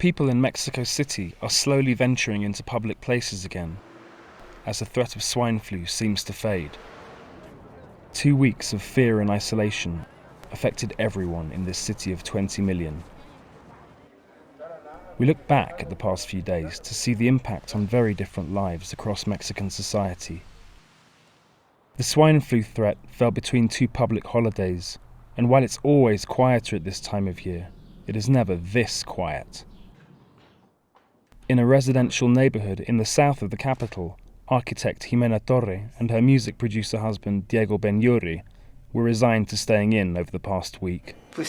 People in Mexico City are slowly venturing into public places again, as the threat of swine flu seems to fade. 2 weeks of fear and isolation affected everyone in this city of 20 million. We look back at the past few days to see the impact on very different lives across Mexican society. The swine flu threat fell between 2 public holidays, and while it's always quieter at this time of year, it is never this quiet. In a residential neighborhood in the south of the capital, architect Jimena Torre and her music producer husband Diego Benyuri were resigned to staying in over the past week. I've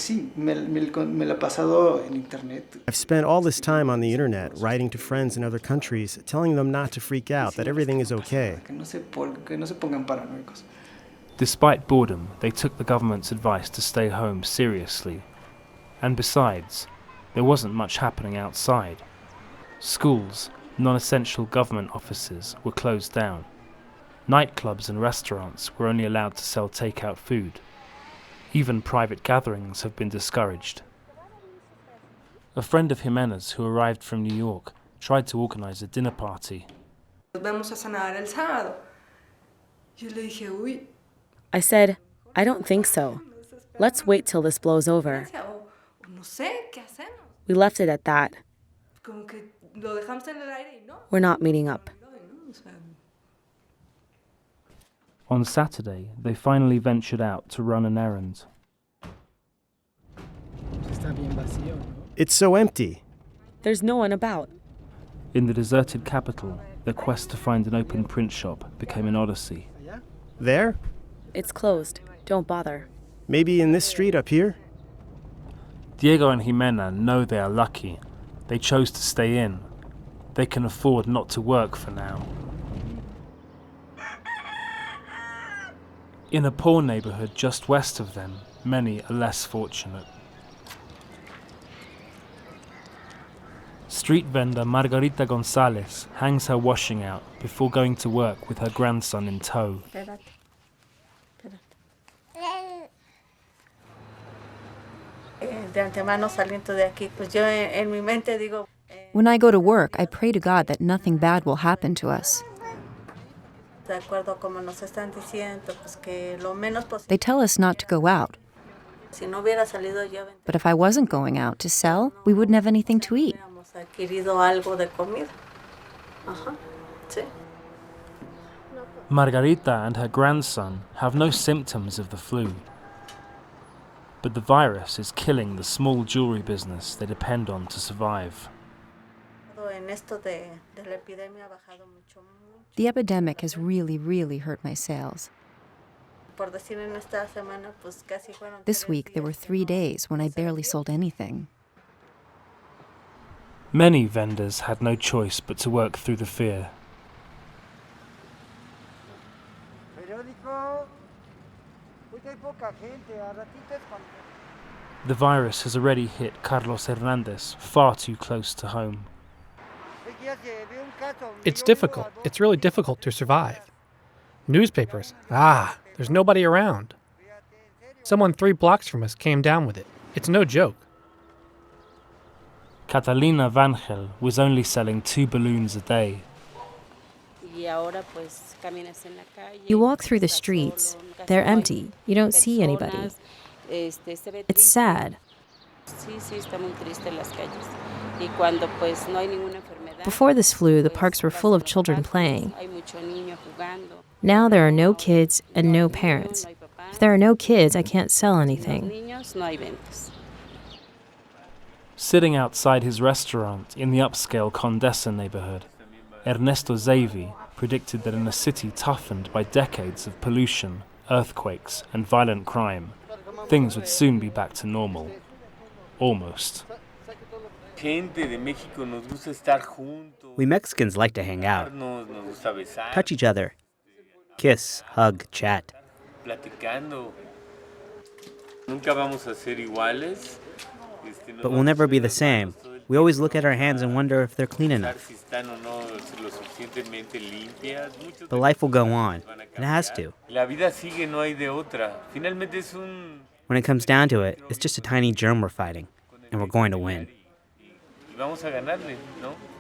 spent all this time on the internet, writing to friends in other countries, telling them not to freak out, that everything is okay. Despite boredom, they took the government's advice to stay home seriously. And besides, there wasn't much happening outside. Schools, non-essential government offices were closed down. Nightclubs and restaurants were only allowed to sell take-out food. Even private gatherings have been discouraged. A friend of Jimena's who arrived from New York tried to organize a dinner party. I said, I don't think so. Let's wait till this blows over. We left it at that. We're not meeting up. On Saturday, they finally ventured out to run an errand. It's so empty. There's no one about. In the deserted capital, their quest to find an open print shop became an odyssey. There? It's closed. Don't bother. Maybe in this street up here? Diego and Jimena know they are lucky. They chose to stay in. They can afford not to work for now. In a poor neighborhood just west of them, many are less fortunate. Street vendor Margarita Gonzalez hangs her washing out before going to work with her grandson in tow. When I go to work, I pray to God that nothing bad will happen to us. They tell us not to go out. But if I wasn't going out to sell, we wouldn't have anything to eat. Margarita and her grandson have no symptoms of the flu. But the virus is killing the small jewelry business they depend on to survive. The epidemic has really hurt my sales. This week there were 3 days when I barely sold anything. Many vendors had no choice but to work through the fear. The virus has already hit Carlos Hernandez far too close to home. It's difficult. It's really difficult to survive. Newspapers. There's nobody around. Someone 3 blocks from us came down with it. It's no joke. Catalina Vangel was only selling 2 balloons a day. You walk through the streets. They're empty. You don't see anybody. It's sad. Before this flu, the parks were full of children playing. Now there are no kids and no parents. If there are no kids, I can't sell anything. Sitting outside his restaurant in the upscale Condesa neighborhood, Ernesto Zavi predicted that in a city toughened by decades of pollution, earthquakes, and violent crime, things would soon be back to normal. Almost. We Mexicans like to hang out, touch each other, kiss, hug, chat. But we'll never be the same. We always look at our hands and wonder if they're clean enough. But life will go on. It has to. When it comes down to it, it's just a tiny germ we're fighting, and we're going to win. vamos a ganarle, ¿no?